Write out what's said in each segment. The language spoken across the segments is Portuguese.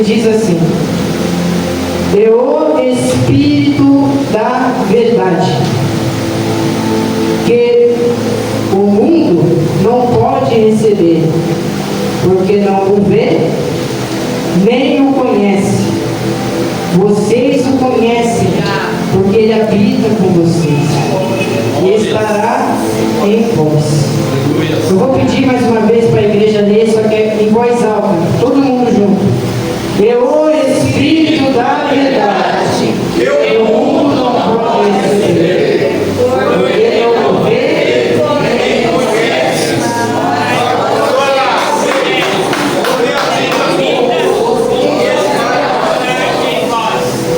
que diz assim: "E o Espírito da verdade, que o mundo não pode receber, porque não o vê, nem o conhece. Vocês o conhecem, porque ele habita com vocês e estará em vós." Eu vou pedir mais uma vez para a igreja ler, só que é em voz alta, todo mundo junto. "E o Espírito da verdade, que o mundo não pode receber, porque não o vê, nem o conhece."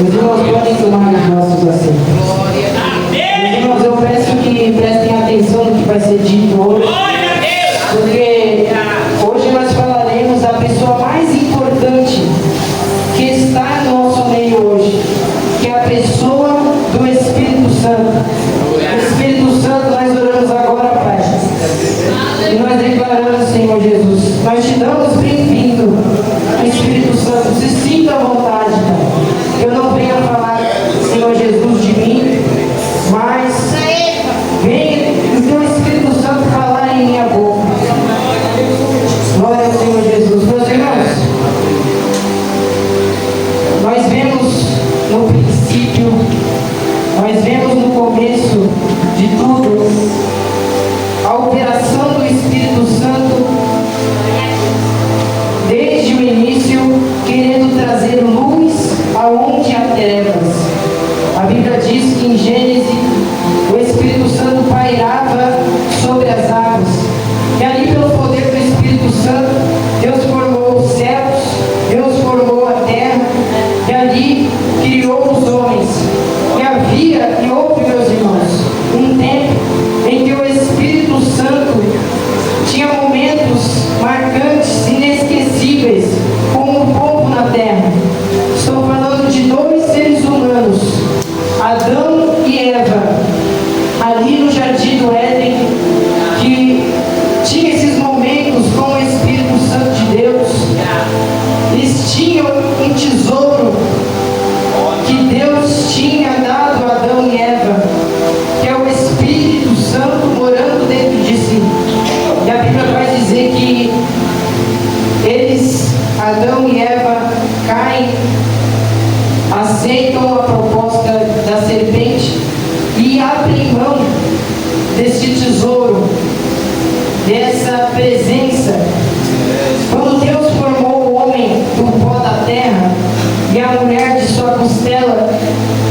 Os irmãos podem tomar os nossos assentos. Meus irmãos, eu peço que prestem atenção no que vai ser dito hoje, porque hoje nós falaremos da pessoa mais importante que está no nosso meio hoje, que é a pessoa do Espírito Santo. O Espírito Santo, nós oramos agora, Pai, e nós declaramos, Senhor Jesus, nós te damos bem-vindo, Espírito Santo. Se sinta à vontade, Pai. Eu não venho a falar, Senhor Jesus, de mim, mas venha o teu Espírito Santo falar em minha boca. Glória ao Senhor Jesus. Meus irmãos, nós vemos no princípio, nós vemos no começo de tudo a operação do Espírito Santo desde o início, querendo trazer luz aonde há trevas. A Bíblia diz que em Gênesis o Espírito Santo pairava sobre as águas, e ali pelo poder do Espírito Santo Deus formou os céus, Deus formou a terra, e ali criou os homens. E havia e houve, meus irmãos, um tempo em que o Espírito Santo tinha momentos marcantes, inesquecíveis, como o povo na terra. Estou falando de dois seres humanos, Adão e Eva, ali no Jardim do Éden, que tinha esses momentos com o Espírito Santo de Deus. Eles tinham um tesouro que Deus tinha dado a Adão e Eva, que é o Espírito Santo morando dentro de si. E a Bíblia vai dizer que eles, Adão e Eva, caem, aceitam a proposta da serpente e abrem mão desse tesouro, dessa presença. Quando Deus formou o homem do pó da terra e a mulher de sua costela,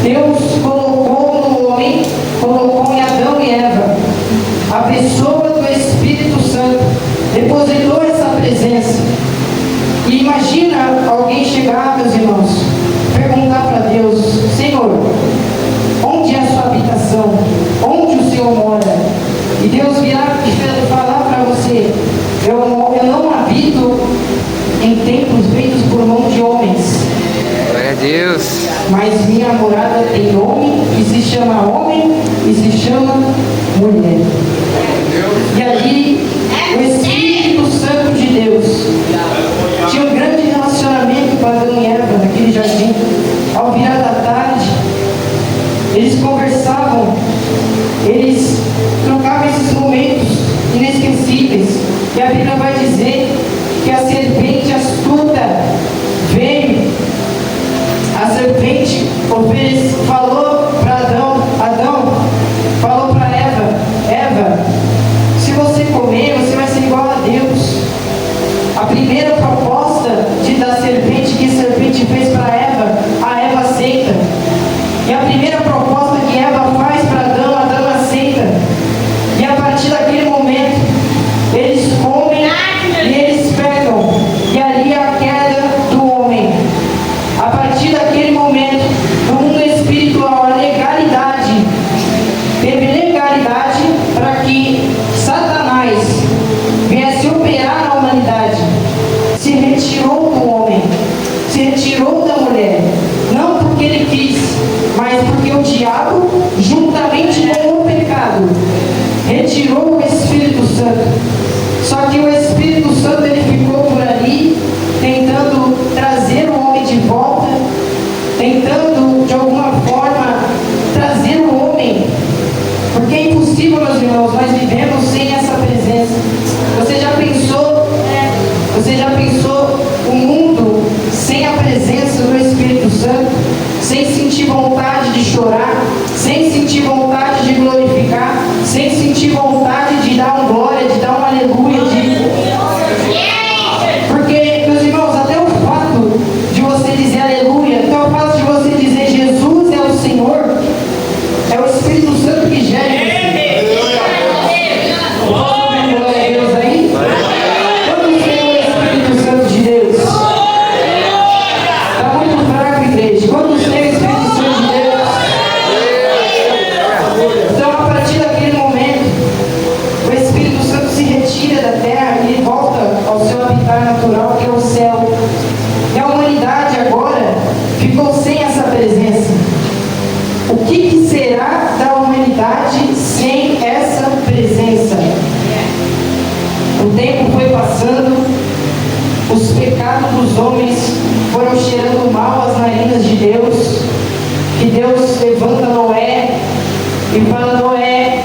Deus colocou no homem, colocou em Adão e Eva a pessoa do Espírito Santo, depositou essa presença. E imagina alguém chegar, meus irmãos, perguntar para Deus: Senhor, onde é a sua habitação? Onde o Senhor mora? E Deus virá e falar para você: eu não habito em templos feitos por mão de homens. Glória a Deus. Mas minha morada tem nome, e se chama homem, e se chama mulher. E ali, o Espírito Santo de Deus tinha um grande relacionamento com Adão e Eva naquele jardim. Ao virar da tarde, eles conversavam, eles trocavam esses momentos inesquecíveis. E a Bíblia vai dizer que a serpente astuta veio. A serpente falou para Adão falou para Eva, se você comer, você vai ser igual a Deus. A primeira proposta da serpente que a serpente fez para Eva, a Eva aceita. E a primeira proposta que Eva faz para Adão, Adão aceita. E a partir daquele momento, eles comem e eles pecam. E ali a queda do homem. A partir daquele momento, no mundo espiritual, a legalidade, teve legalidade para que Satanás viesse operar na humanidade. Se retirou do homem, se retirou da mulher, não porque ele quis, mas porque o diabo O que será da humanidade sem essa presença? O tempo foi passando, os pecados dos homens foram cheirando mal às narinas de Deus, que Deus levanta Noé e fala: Noé,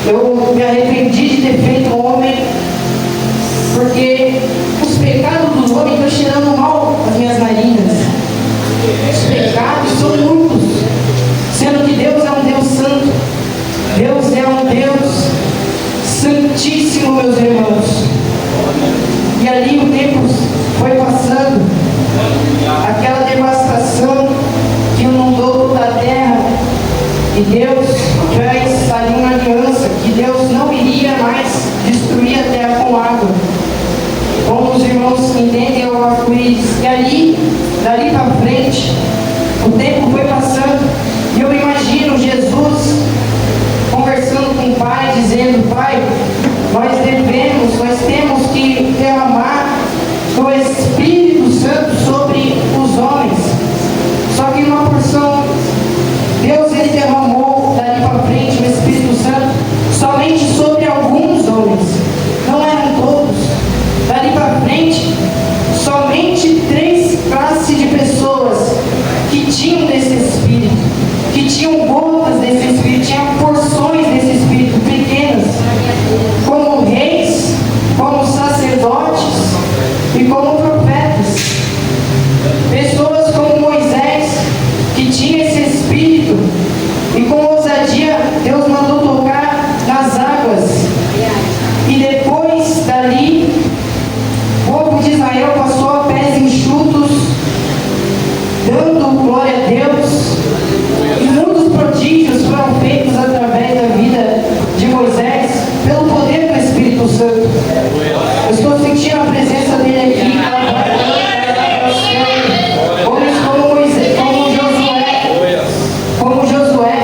eu me arrependi de ter feito um homem, porque os pecados dos homens estão cheirando mal às minhas narinas. Os pecados são muitos, sendo que Deus é um Deus santo. Deus é um Deus santíssimo, meus irmãos. E ali o tempo foi passando, aquela devastação que inundou toda a terra, e Deus fez ali uma aliança, que Deus não iria mais destruir a terra com água. Como os irmãos entendem, é o arco-íris. E ali, dali para frente, o tempo foi passando, e eu imagino Jesus conversando com o Pai, dizendo: Pai, nós temos que derramar o Espírito Santo sobre os homens. Só que numa porção, Deus ele derramou dali para frente o Espírito Santo somente sobre alguns homens, não eram todos. Dali para frente, somente 3 classes de pessoas que tinham desse Espírito, que tinham gotas desse Espírito, tinham porções desse Espírito pequenas, como reis, como sacerdotes e como profetas. Pessoas como Moisés, que tinha esse Espírito, e com ousadia Deus mandou tocar nas águas. E depois dali, o povo de Israel passou a pés enxutos, dando glória a Deus. E muitos prodígios foram feitos através da vida de Moisés, pelo poder do Espírito Santo. Eu estou sentindo a presença dele aqui. Homens como Moisés, como Josué,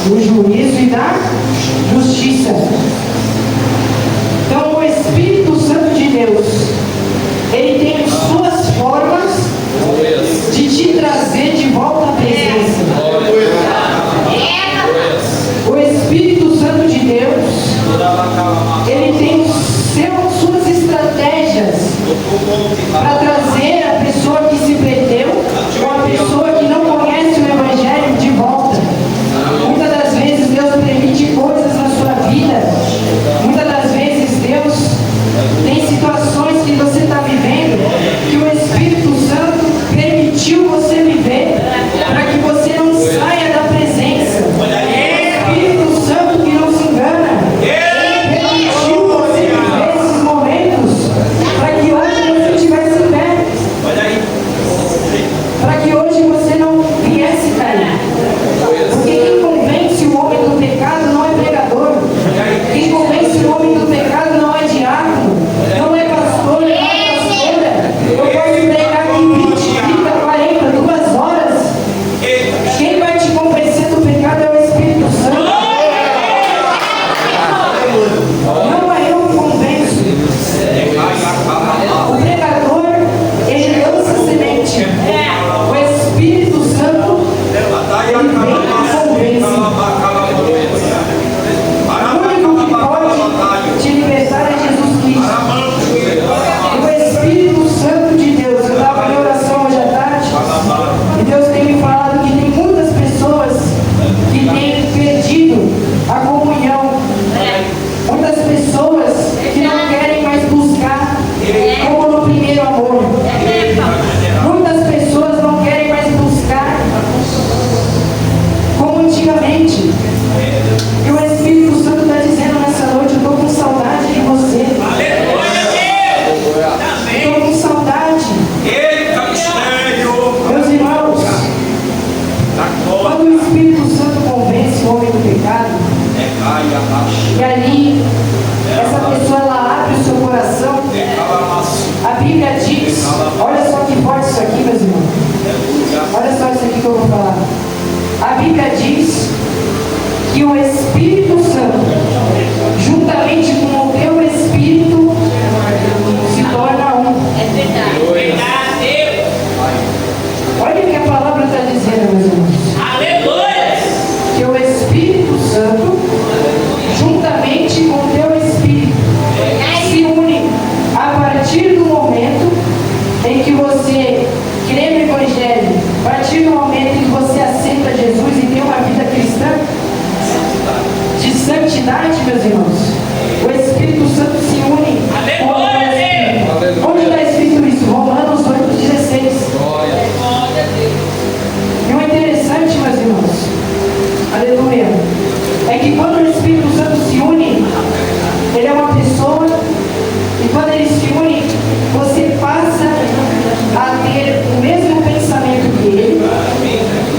do juízo e da justiça. Então, o Espírito Santo de Deus, ele tem suas formas de te trazer de volta à presença. O Espírito Santo de Deus, ele tem suas estratégias para trazer a pessoa que se perdeu ou a pessoa que não conhece o Evangelho de volta. Muitas das vezes Deus permite coisas na sua vida. Muitas das vezes Deus tem situações que você está vivendo que o Espírito Santo permitiu você viver para que você não saia da presença. O Espírito Santo que não se engana, ele permitiu você viver esses momentos para que hoje você estivesse em pé, para que hoje você não viesse cair. Porque quem convence o homem do pecado não é pregador. Quem convence o homem do pecado não é diácono, não é pastor, não é pastora. Eu posso pregar aqui 20, 30, 40, 2 horas. Quem vai te convencer do pecado é o Espírito Santo. Não é eu que convenço. O pregador, ele lança a semente. O Espírito Santo, ele vem e convence. O único que pode te libertar é Jesus Cristo. O Espírito Santo de Deus. Eu estava em oração hoje à tarde e Deus tem me falado que tem muitas pessoas que têm perdido a comunhão. Muitas pessoas que não querem mais buscar como no primeiro amor. Muitas pessoas não querem mais buscar como antigamente. E o Espírito Santo está dizendo nessa noite: eu estou com saudade de você. Estou com saudade. Meus irmãos, quando o Espírito Santo convence o homem do pecado, e ali essa pessoa ela abre o seu coração, a Bíblia diz, olha só que forte isso aqui, meus irmãos. Olha só isso aqui que eu vou falar. A Bíblia diz que o Espírito Santo, juntamente com o teu Espírito, se torna um. Olha o que a palavra está dizendo, meus irmãos. Que o Espírito Santo, juntamente com o teu Espírito, se une a partir do momento em que você crê no Evangelho, a partir do momento em que você aceita Jesus e tem uma vida cristã de santidade, meus irmãos. O Espírito Santo se une com o teu Espírito. Onde está escrito isso? Romanos 8,16. E o interessante, meus irmãos, aleluia, é que quando o Espírito Santo se une, ele é uma pessoa, e quando ele se une, você passa a ter o mesmo pensamento que ele,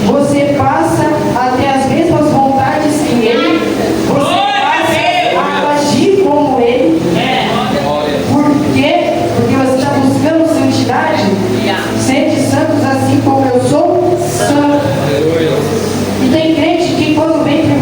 você passa a ter as mesmas vontades que ele, você passa a agir como ele. Por quê? Porque você está buscando santidade. Sede santos assim como eu sou santo. E tem crente que quando vem para o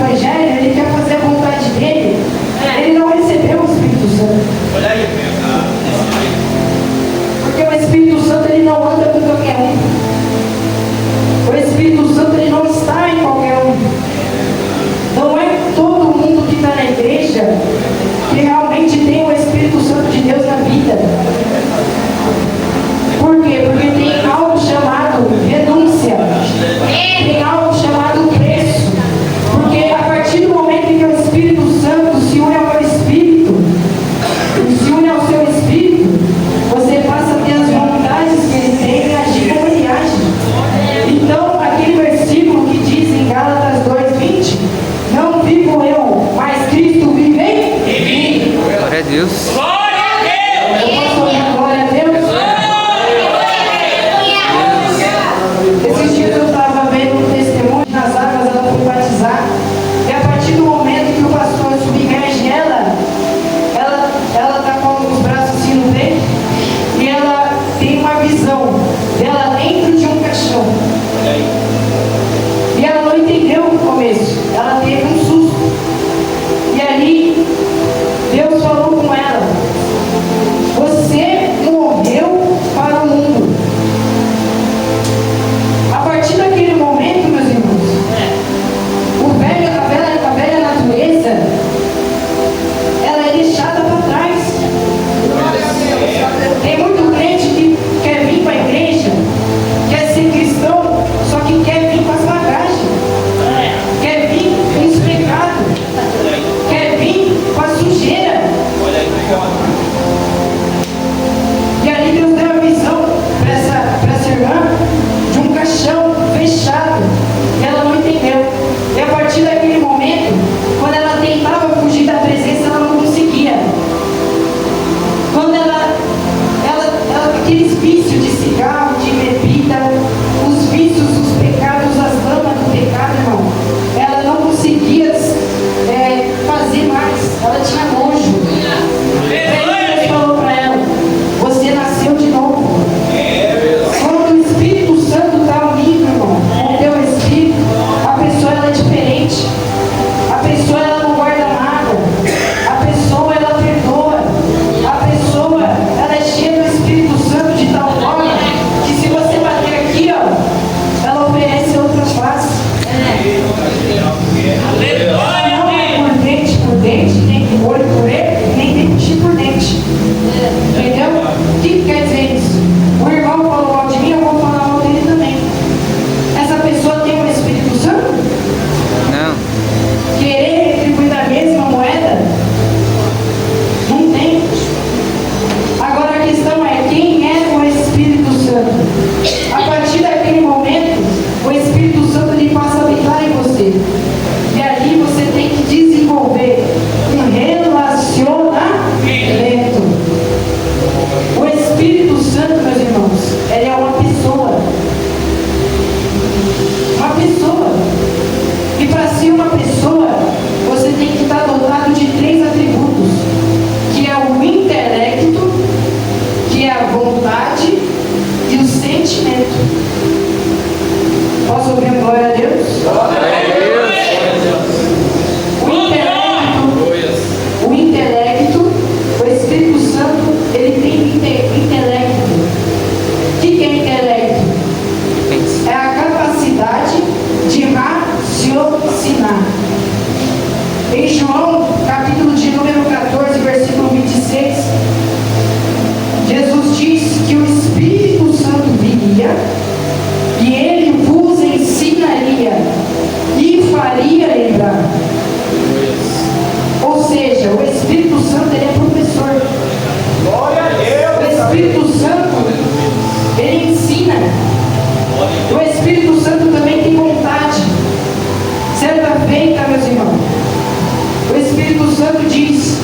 Espírito Santo diz: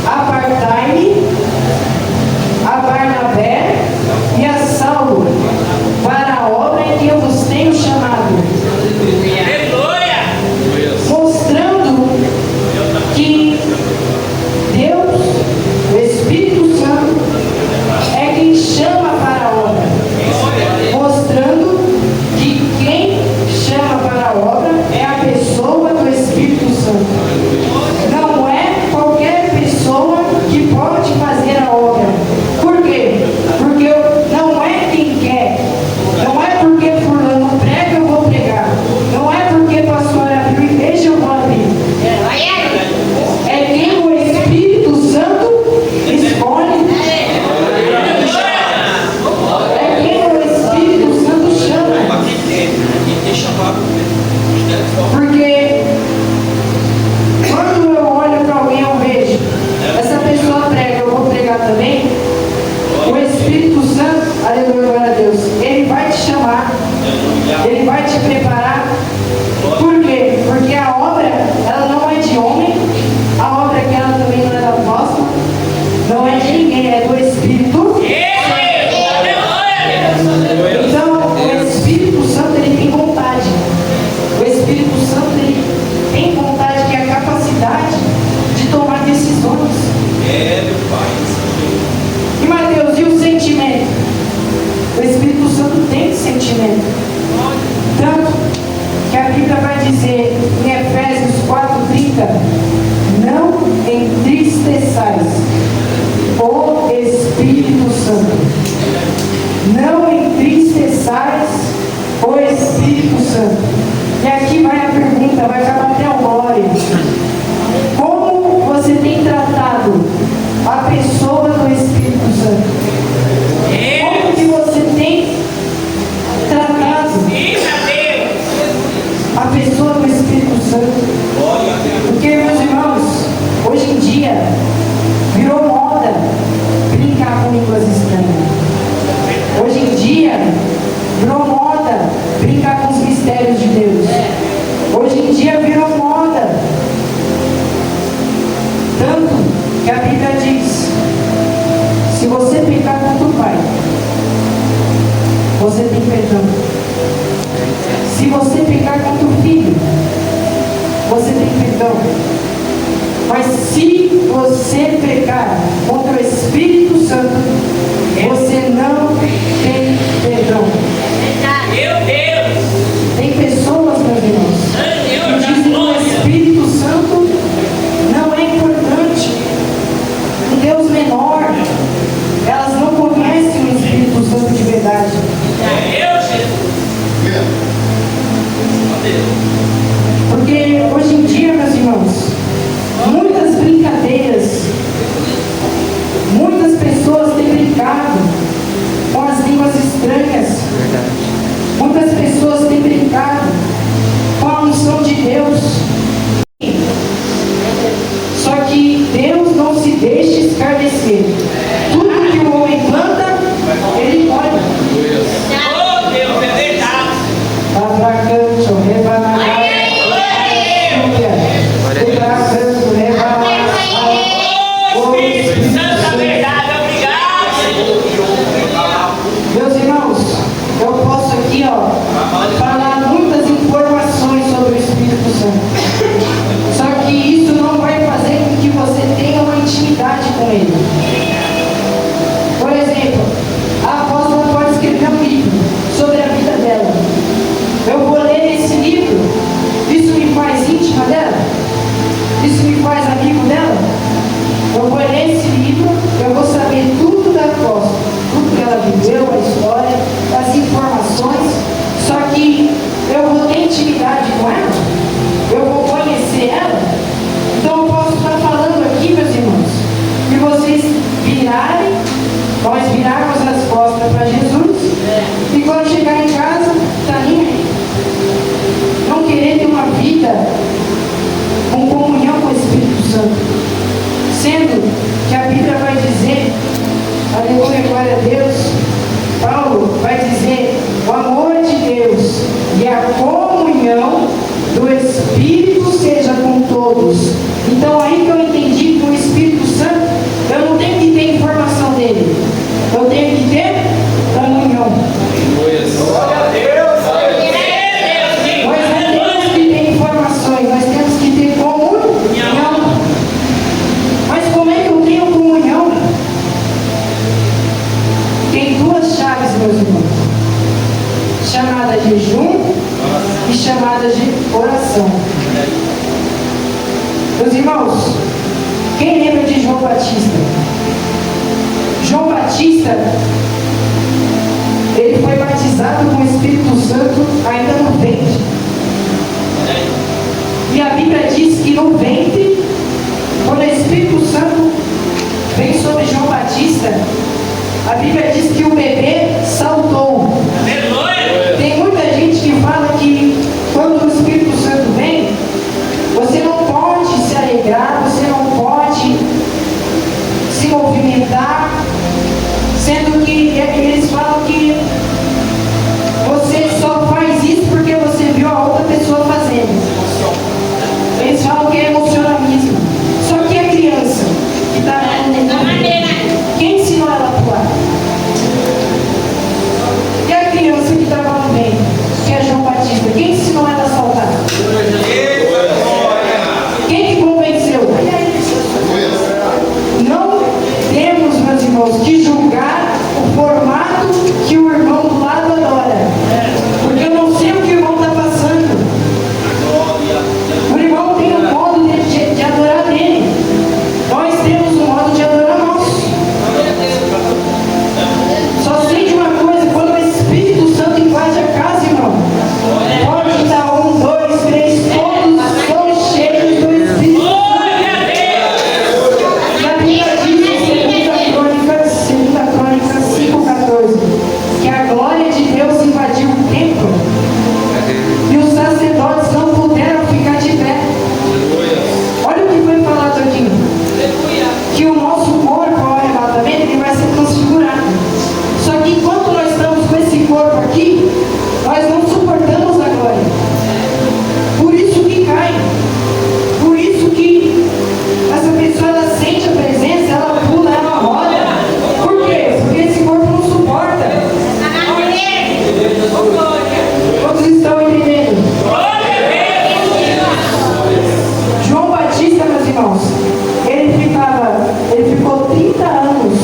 apartai-me a Barnabé e a Saulo para a obra em que eu vos tenho chamado. Mostrando que Deus, o Espírito Santo, é quem chama para a obra. Mostrando que quem chama para a obra é a pessoa do Espírito Santo. Não é qualquer pessoa que pode fazer a obra. Por quê? Porque não é quem quer. Não é porque fulano prega, eu vou pregar. Não é porque pastor abriu igreja, eu vou abrir. É quem o Espírito Santo escolhe. É quem o Espírito Santo chama. Porque quando eu olho para alguém, eu vejo, essa pessoa prega, eu vou pregar também. O Espírito Santo, aleluia, glória a Deus, ele vai te chamar, ele vai te preparar. Por quê? Porque a obra, ela não é de homem, a obra que ela também não é da apóstolo, não é de ninguém, é do Espírito. Então, o Espírito Santo, ele tem vontade. O Espírito Santo, ele tem vontade, que é a capacidade de tomar decisões. E Mateus, e o sentimento? O Espírito Santo tem sentimento. Tanto que a Bíblia vai dizer em Efésios 4:30: não entristeçais o Espírito Santo. Não entristeçais o Espírito Santo. E aqui vai a pergunta, vai acabar até o glória. Como você tem tratado a pessoa do Espírito Santo? Como que você tem tratado a pessoa do Espírito Santo? Porque, meus irmãos, hoje em dia virou moda brincar com línguas estranhas. Hoje em dia virou moda brincar com os mistérios de Deus. Hoje em dia virou moda. Tanto que a Bíblia diz: se você pecar contra o Pai, você tem perdão. Se você pecar contra o Filho, você tem perdão. Mas se você pecar contra o Espírito Santo, você não tem perdão. Meu Deus! Tem pessoas, meus irmãos, que dizem que o Espírito Santo não é importante. Um Deus menor. Elas não conhecem o Espírito Santo de verdade. Porque hoje em dia, meus irmãos, muitas brincadeiras, muitas pessoas têm brincado com as línguas estranhas. Muitas pessoas têm brincado com a unção de Deus. Só que Deus não se deixa escarnecer. Tudo que o homem planta, ele colhe. Oh, Deus, é verdade. Abracanto, rebanai. Abracanto, rebanai. Oh, Espírito Santo da verdade, obrigado. Meus irmãos, eu posso aqui, falar muitas informações sobre o Espírito Santo. Só que isso não vai fazer com que você tenha uma intimidade com ele. Por exemplo, a apóstola pode escrever um livro sobre a vida dela. Eu vou ler esse livro, isso me faz íntima dela? Isso me faz amigo dela? Eu vou ler esse livro, eu vou saber tudo da apóstola, tudo que ela viveu, a história, as informações, só que eu vou ter intimidade com ela, eu vou conhecer ela. Então eu posso estar falando aqui, meus irmãos, que vocês virarem, nós virarmos as costas para Jesus, e quando chegar em casa, está nem aí. Não querer ter uma vida com comunhão com o Espírito Santo. Sendo que a Bíblia vai dizer, aleluia, glória a Deus, Paulo vai dizer: o amor de Deus e a comunhão do Espírito seja com todos. Então aí que eu entendi que o Espírito Santo, eu não tenho que ter informação dele, eu tenho que ter comunhão. Nós não temos que ter informações, nós temos que ter comunhão. Mas como é que eu tenho comunhão? Tem duas chaves, meus irmãos, chamada jejum e chamada de oração. Meus irmãos, quem lembra de João Batista? João Batista, ele foi batizado com o Espírito Santo ainda no ventre. E a Bíblia diz que no ventre, quando o Espírito Santo vem sobre João Batista, a Bíblia diz que o bebê saltou. Tem muita gente que fala que quando o Espírito Santo vem, você não pode se alegrar, você não pode se movimentar, sendo que eles falam que você só faz isso porque você viu a outra pessoa fazendo. Eles falam que é emocionalismo. Só que a criança que está quem ensinou ela a pular? E a criança que estava no bem, que é João Batista, quem ensinou ela a saltar? Quem que convenceu? Não temos, meus irmãos, que julgar o formato que o irmão do lado adora. Porque eu não sei o que o irmão está passando. O irmão tem um modo de adorar dele. Nós temos um modo de adorar nosso. Só sei de uma coisa, quando o Espírito Santo invade a casa, irmão, pode estar 1, 2, 3, todos são cheios do Espírito Santo. E a Bíblia diz em 2 Crônicas 5,14, que a glória de Deus invadiu o templo e os sacerdotes não puderam ficar de pé. Olha o que foi falado aqui, que o nosso corpo ao arrebatamento ele vai ser transfigurado. Só que enquanto nós estamos com esse corpo aqui, nós não suportamos a glória. Por isso que cai. Por isso que essa pessoa ela sente a presença, ela pula, ela roda. Por quê? Porque esse corpo não suporta. Todos estão entendendo? João Batista, meus irmãos, ele ficou 30 anos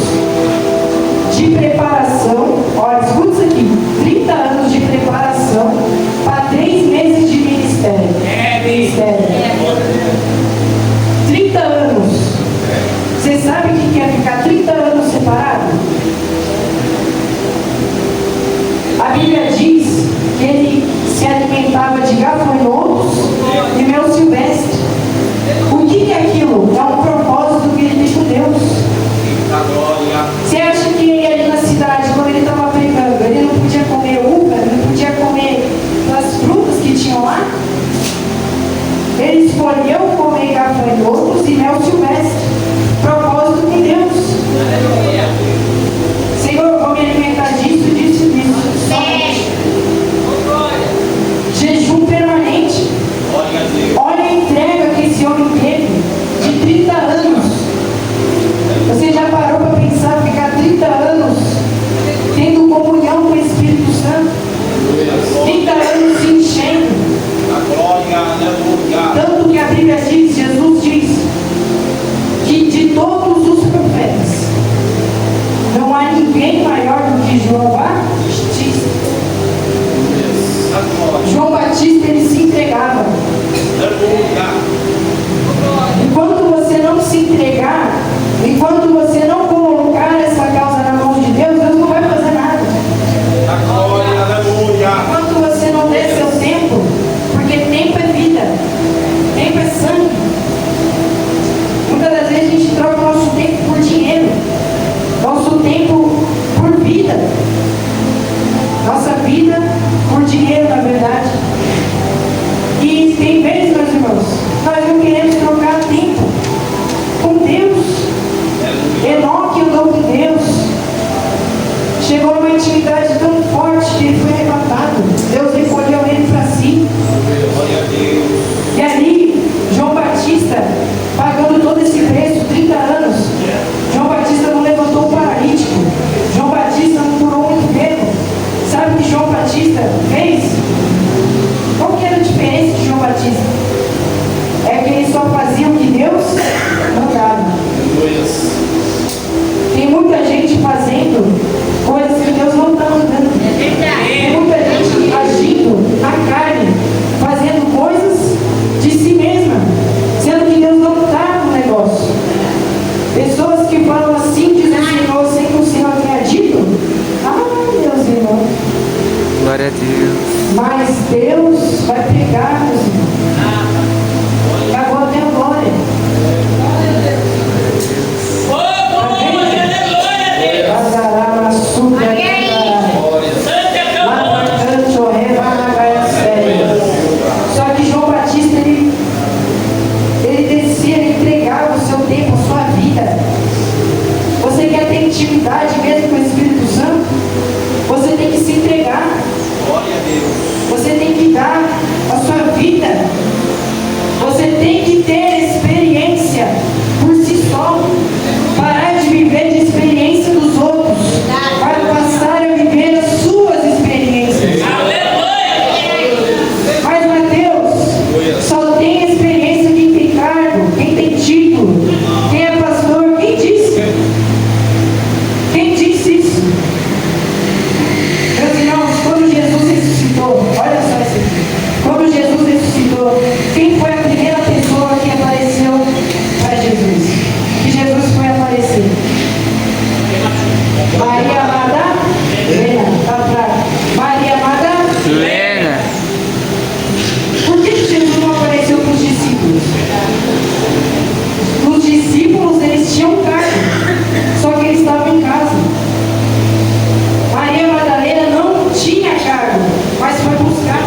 de preparação. Olha, escuta isso aqui: 30 anos de preparação para 3 meses de ministério. 30 anos. Você sabe o que é ficar 30 anos separado? A Bíblia diz que ele se alimentava de gafanhotos e mel silvestre. O que é aquilo? É um propósito que ele tem com Deus. Você acha que ali na cidade, quando ele estava pregando, ele não podia comer uva, não podia comer as frutas que tinham lá? Ele escolheu comer gafanhotos e mel silvestre. Propósito com Deus. Senhor, eu vou me alimentar disso, disso, disso. Jejum permanente. Olha a entrega que esse homem teve de 30 anos. Você já parou para pensar, ficar 30 anos tendo comunhão com o Espírito Santo? 30 anos se enchendo. Tanto que a Bíblia diz, Jesus diz, Deus vai pegar, meus irmãos. Acabou até a glória. Só que João Batista, ele descia, ele entregava o seu tempo, a sua vida. Você quer ter intimidade mesmo com o Espírito Santo? Você tem que se entregar. Você tem que dar a sua vida. Você tem que ter experiência por si só. Parar de viver de experiência dos outros, para passar a viver as suas experiências. Mas Mateus, só tem experiência quem tem cargo, quem tem título, quem é pastor. Quem disse? Quem disse isso? Meus irmãos, quando Jesus ressuscitou, olha só isso aqui. Quando Jesus ressuscitou, quem foi a primeira pessoa que apareceu para Jesus? Que Jesus foi aparecer? Maria Madalena. Está atrás. Maria Madalena. Por que Jesus não apareceu para os discípulos? Os discípulos, eles tinham cargo, só que eles estavam em casa. Maria Madalena não tinha cargo, mas foi buscar.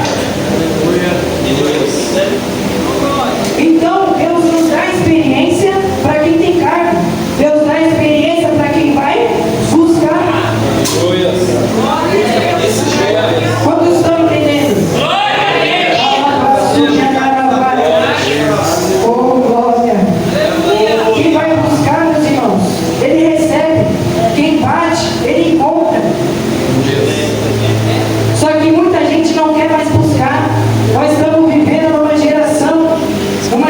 Então, Deus nos dá experiência para quem tem cargo. Deus dá experiência para quem vai buscar. Quantos estão entendendo? Oh, glória. Quem vai buscar, meus irmãos, ele recebe. Quem bate, ele encontra. Só que muita gente não quer mais buscar. Nós estamos vivendo numa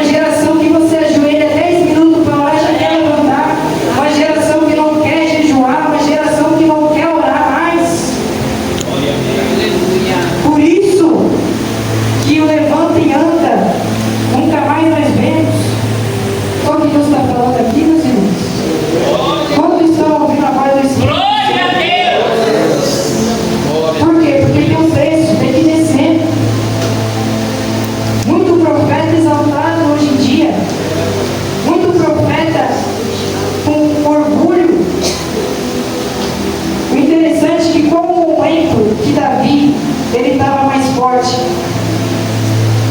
geração que você ajoelha 10 minutos para orar, já quer levantar. Uma geração que não quer jejuar, uma geração que não quer orar mais. Por isso que o levanta e anda, nunca mais nós vemos. O que Deus está falando aqui, meus irmãos? Quando estão ouvindo a voz do Espírito? Por quê? Porque tem um preço, tem que descer. Muito profeta exaltado hoje em dia, muito profeta com orgulho. O interessante é que, como o momento que Davi ele estava mais forte,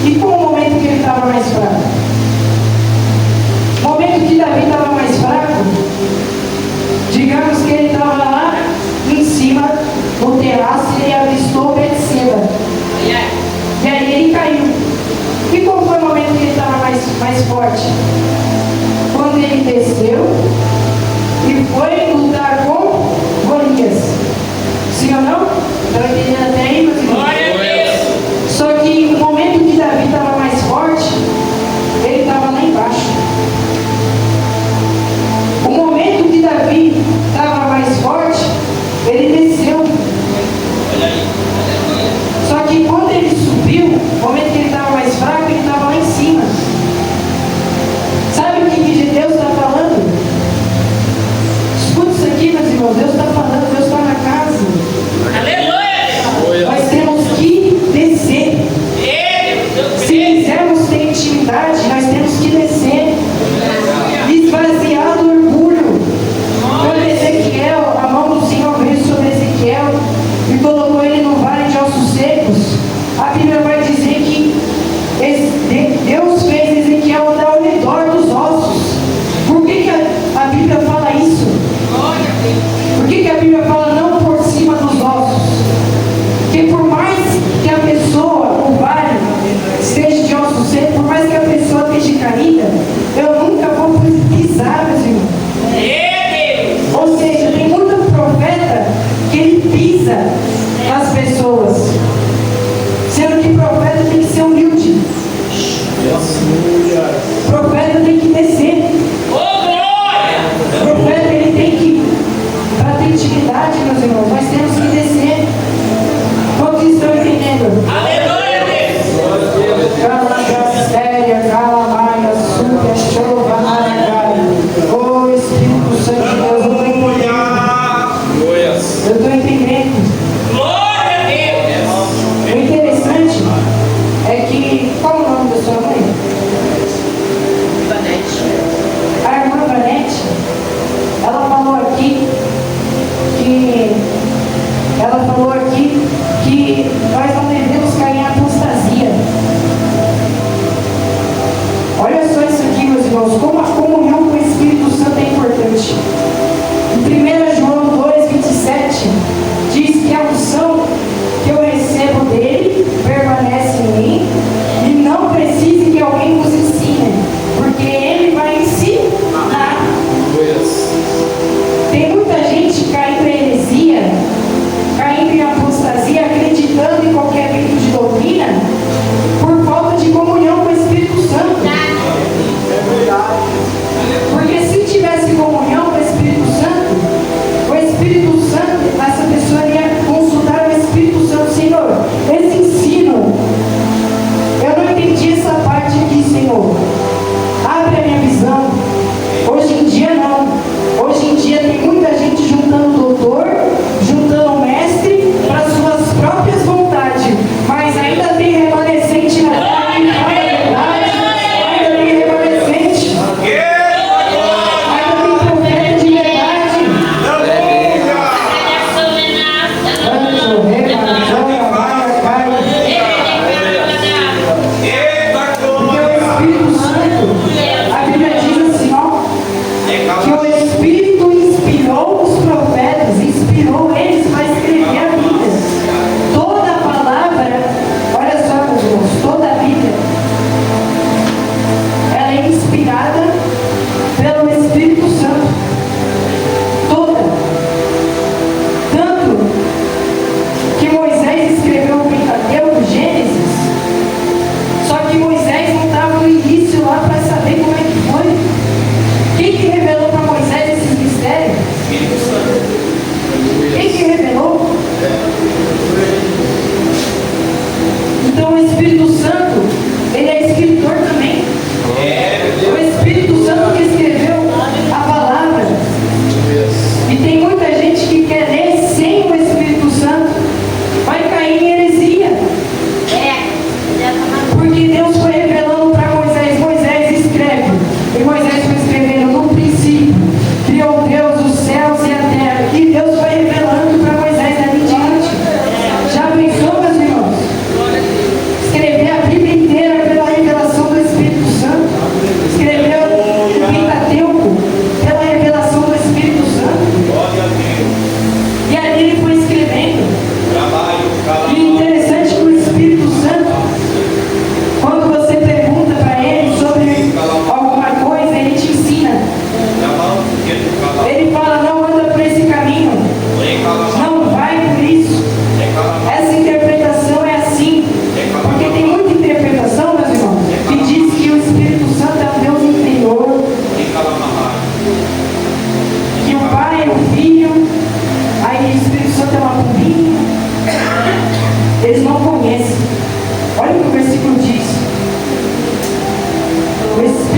e com o momento que ele estava mais fraco? O momento que Davi estava mais fraco, digamos que ele estava lá em cima no terraço e ele avistou Betseba. E aí ele caiu. E qual foi o momento que ele estava mais forte? Quando ele desceu e foi lutar com Golias. Sim ou não? Estão entendendo até aí, meus irmãos? Só que no momento que Davi estava mais forte, ele estava lá embaixo. O momento que Davi estava mais forte, ele desceu. Só que quando ele subiu, no momento que ele estava mais fraco, ele estava lá em cima. Sabe o que Deus está falando? Escuta isso aqui, meus irmãos. Deus está falando, Deus está na casa. Aleluia! Nós temos que descer. Se quisermos ter intimidade, nós temos que descer. Esvaziar do orgulho. Quando Ezequiel, a mão do Senhor veio sobre Ezequiel e colocou ele no vale de ossos secos, a Bíblia vai dizer que Deus fez Ezequiel andar ao redor dos ossos. Por que a Bíblia fala isso? Por que a Bíblia fala não por cima dos ossos? Porque por mais que a pessoa, o vale, esteja de ossos secos, por mais que a pessoa esteja caída, eu nunca vou pisar, meus irmãos. Ou seja, tem muito profeta que ele pisa nas pessoas, sendo que profeta tem que ser humilde. Profeta tem que descer. Profeta ele tem que, para ter intimidade, meus irmãos, nós temos que descer. Quantos estão entendendo? Aleluia! Cala séria, cala maia, super, chova, maragai. Oh Espírito Santo de Deus, eu estou entendendo. Glória a Deus! O interessante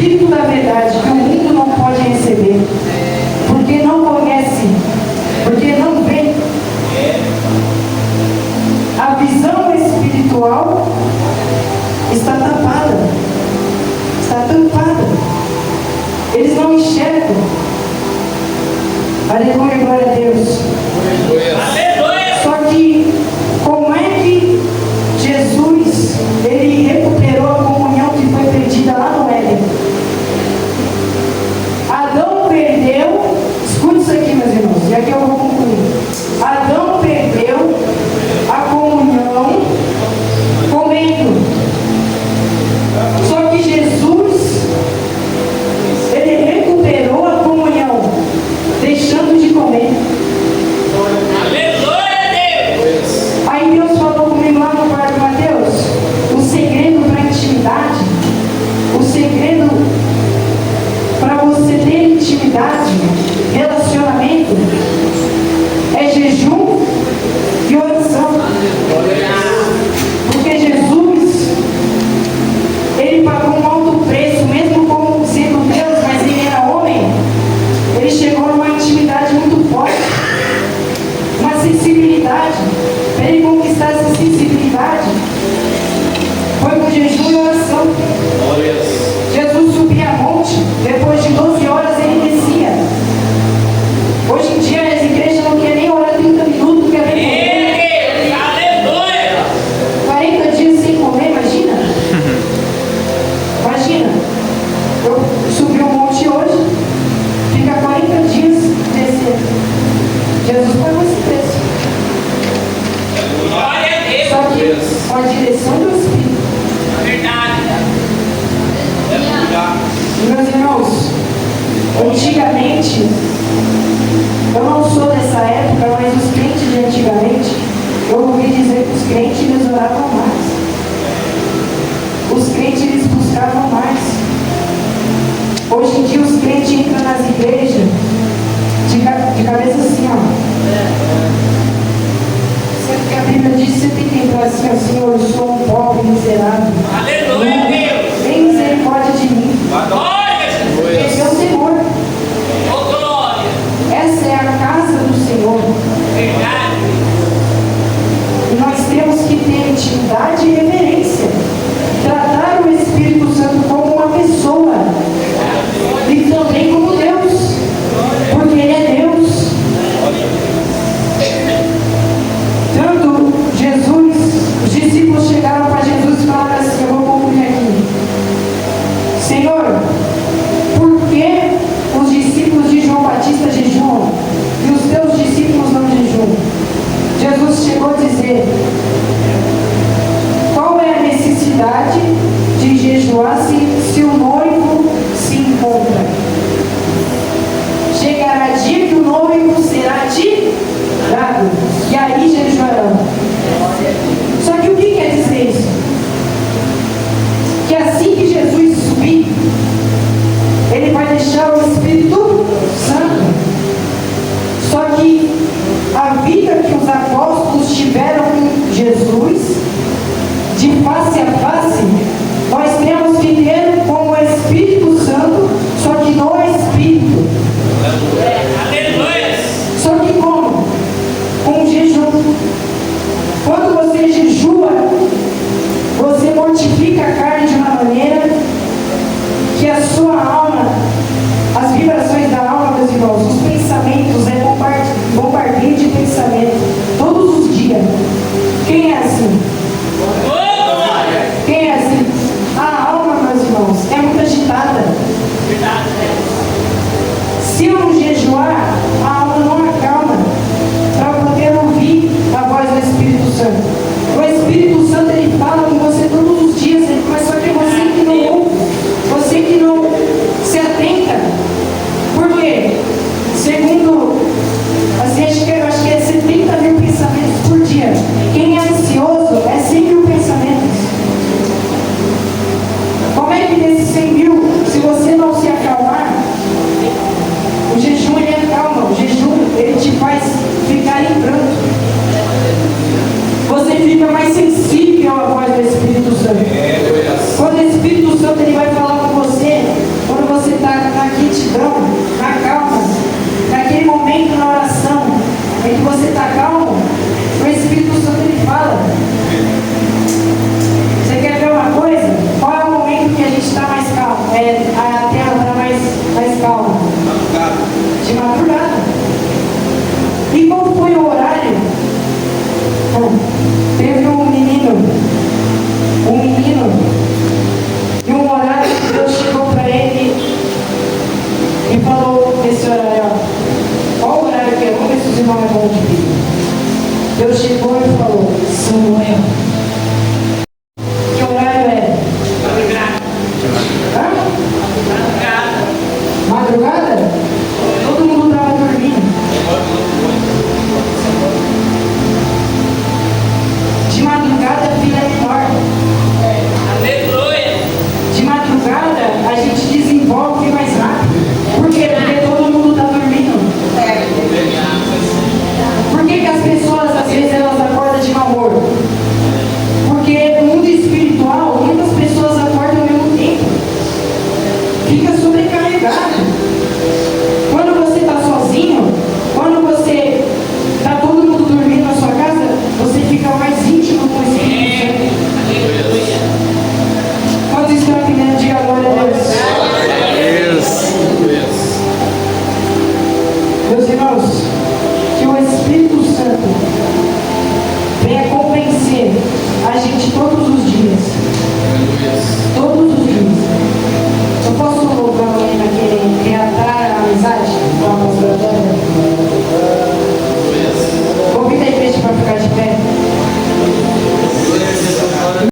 Espírito da verdade que o mundo não pode receber, porque não conhece, porque não vê. A visão espiritual está tapada, está tampada. Eles não enxergam. Aleluia, glória a Deus. Aleluia. Só que, como é que Jesus, ele recuperou a comunhão que foi perdida lá no Éden? Adão perdeu, escute isso aqui, meus irmãos, e aqui eu vou concluir. Adão perdeu a comunhão comendo. Só que Jesus, ele recuperou a comunhão, deixando de comer. Aleluia, Deus. Aí Deus falou comigo lá no quarto, Mateus, o segredo para a intimidade, o segredo para você ter intimidade, relacionamento, é jejum e oração. Porque Jesus, ele pagou um alto preço, mesmo como sendo Deus, mas ele era homem. Ele chegou numa intimidade muito forte, uma sensibilidade. Para ele conquistar essa sensibilidade, foi com jejum e oração. Jesus subia a monte, depois de 12 horas ele descia. Hoje em dia as igrejas não querem nem orar 30 minutos, quer ver Deus. Aleluia. 40 dias sem comer, imagina? Imagina, eu subi um monte hoje, fica 40 dias descendo. Jesus pagou esse preço. Glória a Deus. Só que com a direção do Espírito. Verdade. Meus irmãos, antigamente, eu não sou dessa época, mas os crentes de antigamente, eu ouvi dizer que os crentes eles oravam mais. Os crentes eles buscavam mais. Hoje em dia os crentes entram nas igrejas de cabeça assim, ó. Sempre que a Bíblia diz, você tem que entrar assim, ó, Senhor, eu sou um pobre miserável. Aleluia, Deus. Tem misericórdia de mim. Glória, Jesus. Esse é o Senhor. Oh, glória. Essa é a casa do Senhor. Verdade. E nós temos que ter intimidade e reverência. Tratar o Espírito Santo como uma pessoa. E também como Deus. Porque Ele é Deus. Tanto Jesus, os discípulos chegaram para Jesus e falaram assim, eu vou concluir aqui. Senhor, por que os discípulos de João Batista jejuam e os teus discípulos não jejuam? Jesus chegou a dizer, qual é a necessidade de jejuar se o noivo se encontra? Chegará dia que o noivo será tirado, e aí jejuarão. Só que o que quer dizer isso? Que assim que Jesus subir, ele vai deixar o Espírito Santo. Só que a vida que os apóstolos tiveram com Jesus, de face a face, nós temos que ter com o Espírito Santo, só que no Espírito. Aleluia. Só que como? Com jejum. Quando você jejua, você mortifica a carne de uma maneira que a sua alma, as vibrações da alma, meus irmãos, os pensamentos, bombardeio de pensamento.